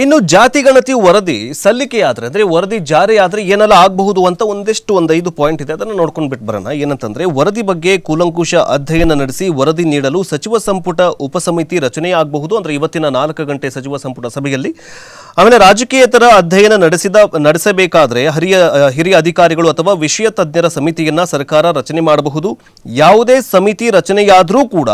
ಇನ್ನು ಜಾತಿಗಣತಿ ವರದಿ ಸಲ್ಲಿಕೆಯಾದರೆ ಅಂದರೆ ವರದಿ ಜಾರಿಯಾದರೆ ಏನೆಲ್ಲ ಆಗಬಹುದು ಅಂತ ಒಂದು 5 ಪಾಯಿಂಟ್ ಇದೆ. ಅದನ್ನು ನೋಡ್ಕೊಂಡು ಬಿಟ್ಟು ಬರೋಣ. ಏನಂತಂದರೆ ವರದಿ ಬಗ್ಗೆ ಕೂಲಂಕುಷ ಅಧ್ಯಯನ ನಡೆಸಿ ವರದಿ ನೀಡಲು ಸಚಿವ ಸಂಪುಟ ಉಪಸಮಿತಿ ರಚನೆಯಾಗಬಹುದು. ಅಂದರೆ ಇವತ್ತಿನ 4 ಗಂಟೆ ಸಚಿವ ಸಂಪುಟ ಸಭೆಯಲ್ಲಿ. ಆಮೇಲೆ ರಾಜಕೀಯೇತರ ಅಧ್ಯಯನ ನಡೆಸಬೇಕಾದರೆ ಹಿರಿಯ ಅಧಿಕಾರಿಗಳು ಅಥವಾ ವಿಷಯ ತಜ್ಞರ ಸಮಿತಿಯನ್ನು ಸರ್ಕಾರ ರಚನೆ ಮಾಡಬಹುದು. ಯಾವುದೇ ಸಮಿತಿ ರಚನೆಯಾದರೂ ಕೂಡ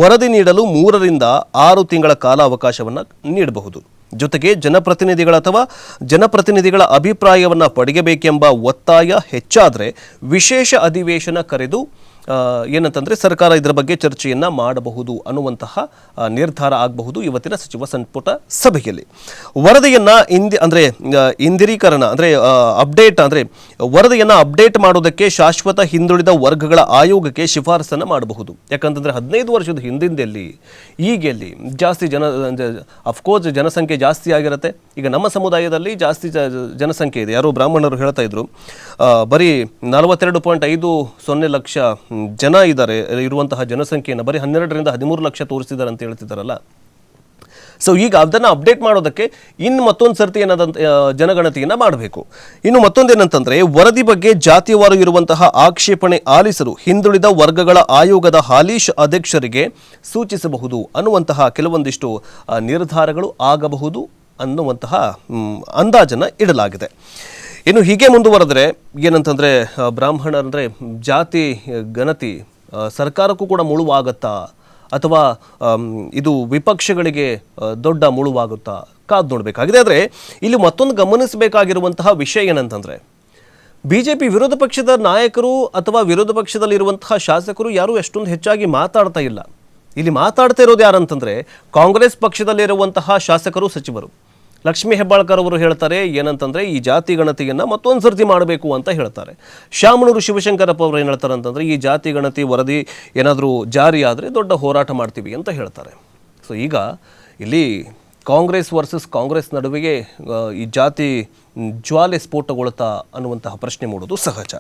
ವರದಿ ನೀಡಲು 3 ರಿಂದ 6 ತಿಂಗಳ ಕಾಲಾವಕಾಶವನ್ನು ನೀಡಬಹುದು. ಜೊತೆಗೆ ಜನಪ್ರತಿನಿಧಿಗಳ ಅಭಿಪ್ರಾಯವನ್ನು ಪಡೆಯಬೇಕೆಂಬ ಒತ್ತಾಯ ಹೆಚ್ಚಾದರೆ ವಿಶೇಷ ಅಧಿವೇಶನ ಕರೆದು ಏನಂತಂದರೆ ಸರ್ಕಾರ ಇದರ ಬಗ್ಗೆ ಚರ್ಚೆಯನ್ನು ಮಾಡಬಹುದು ಅನ್ನುವಂತಹ ನಿರ್ಧಾರ ಆಗಬಹುದು ಇವತ್ತಿನ ಸಚಿವ ಸಂಪುಟ ಸಭೆಯಲ್ಲಿ. ವರದಿಯನ್ನು ಇಂದಿರೀಕರಣ ಅಂದರೆ ಅಪ್ಡೇಟ್ ಅಂದರೆ ವರದಿಯನ್ನು ಅಪ್ಡೇಟ್ ಮಾಡೋದಕ್ಕೆ ಶಾಶ್ವತ ಹಿಂದುಳಿದ ವರ್ಗಗಳ ಆಯೋಗಕ್ಕೆ ಶಿಫಾರಸನ್ನು ಮಾಡಬಹುದು. ಯಾಕಂತಂದರೆ 15 ವರ್ಷದ ಹಿಂದಿಂದೆಲ್ಲಿ ಈಗೆಲ್ಲಿ ಜಾಸ್ತಿ ಅಫ್ಕೋರ್ಸ್ ಜನಸಂಖ್ಯೆ ಜಾಸ್ತಿ ಆಗಿರುತ್ತೆ. ಈಗ ನಮ್ಮ ಸಮುದಾಯದಲ್ಲಿ ಜಾಸ್ತಿ ಜನಸಂಖ್ಯೆ ಇದೆ. ಯಾರೋ ಬ್ರಾಹ್ಮಣರು ಹೇಳ್ತಾ ಇದ್ರು ಬರೀ 42.50 ಲಕ್ಷ ಜನ ಇದ್ದಾರೆ. ಇರುವಂತಹ ಜನಸಂಖ್ಯೆಯನ್ನು ಬರೀ 12 ರಿಂದ 13 ಲಕ್ಷ ತೋರಿಸಿದ್ದಾರೆ ಅಂತ ಹೇಳ್ತಿದ್ದಾರಲ್ಲ. ಸೊ ಈಗ ಅದನ್ನು ಅಪ್ಡೇಟ್ ಮಾಡೋದಕ್ಕೆ ಇನ್ನು ಮತ್ತೊಂದು ಸರ್ತಿ ಜನಗಣತಿಯನ್ನು ಮಾಡಬೇಕು. ಇನ್ನು ಮತ್ತೊಂದೇನಂತಂದರೆ ವರದಿ ಬಗ್ಗೆ ಜಾತಿವಾರು ಇರುವಂತಹ ಆಕ್ಷೇಪಣೆ ಆಲಿಸಲು ಹಿಂದುಳಿದ ವರ್ಗಗಳ ಆಯೋಗದ ಹಾಲಿ ಅಧ್ಯಕ್ಷರಿಗೆ ಸೂಚಿಸಬಹುದು ಅನ್ನುವಂತಹ ಕೆಲವೊಂದಿಷ್ಟು ನಿರ್ಧಾರಗಳು ಆಗಬಹುದು ಅನ್ನುವಂತಹ ಅಂದಾಜನ್ನು ಇಡಲಾಗಿದೆ. ಇನ್ನು ಹೀಗೆ ಮುಂದುವರೆದರೆ ಏನಂತಂದರೆ ಬ್ರಾಹ್ಮಣರಂದರೆ ಜಾತಿ ಗಣತಿ ಸರ್ಕಾರಕ್ಕೂ ಕೂಡ ಮುಳುವಾಗುತ್ತಾ ಅಥವಾ ಇದು ವಿಪಕ್ಷಗಳಿಗೆ ದೊಡ್ಡ ಮುಳುವಾಗುತ್ತಾ ಕಾದು ನೋಡಬೇಕಾಗಿದೆ. ಆದರೆ ಇಲ್ಲಿ ಮತ್ತೊಂದು ಗಮನಿಸಬೇಕಾಗಿರುವಂತಹ ವಿಷಯ ಏನಂತಂದರೆ BJP ವಿರೋಧ ಪಕ್ಷದ ನಾಯಕರು ಅಥವಾ ವಿರೋಧ ಪಕ್ಷದಲ್ಲಿರುವಂತಹ ಶಾಸಕರು ಯಾರೂ ಎಷ್ಟೊಂದು ಹೆಚ್ಚಾಗಿ ಮಾತಾಡ್ತಾ ಇಲ್ಲ. ಇಲ್ಲಿ ಮಾತಾಡ್ತಾ ಇರೋದು ಯಾರಂತಂದರೆ ಕಾಂಗ್ರೆಸ್ ಪಕ್ಷದಲ್ಲಿರುವಂತಹ ಶಾಸಕರು ಸಚಿವರು. ಲಕ್ಷ್ಮೀ ಹೆಬ್ಬಾಳ್ಕರ್ ಅವರು ಹೇಳ್ತಾರೆ ಏನಂತಂದರೆ ಈ ಜಾತಿ ಗಣತಿಯನ್ನು ಮತ್ತೊಂದು ಸರ್ತಿ ಮಾಡಬೇಕು ಅಂತ ಹೇಳ್ತಾರೆ. ಶಾಮನೂರು ಶಿವಶಂಕರಪ್ಪ ಅವರು ಏನು ಹೇಳ್ತಾರೆ ಅಂತಂದರೆ ಈ ಜಾತಿ ಗಣತಿ ವರದಿ ಏನಾದರೂ ಜಾರಿ ಆದರೆ ದೊಡ್ಡ ಹೋರಾಟ ಮಾಡ್ತೀವಿ ಅಂತ ಹೇಳ್ತಾರೆ. ಸೊ ಈಗ ಇಲ್ಲಿ ಕಾಂಗ್ರೆಸ್ ವರ್ಸಸ್ ಕಾಂಗ್ರೆಸ್ ನಡುವೆಗೆ ಈ ಜಾತಿ ಜ್ವಾಲೆ ಸ್ಫೋಟಗೊಳ್ಳುತ್ತಾ ಅನ್ನುವಂತಹ ಪ್ರಶ್ನೆ ಮೂಡೋದು ಸಹಜ.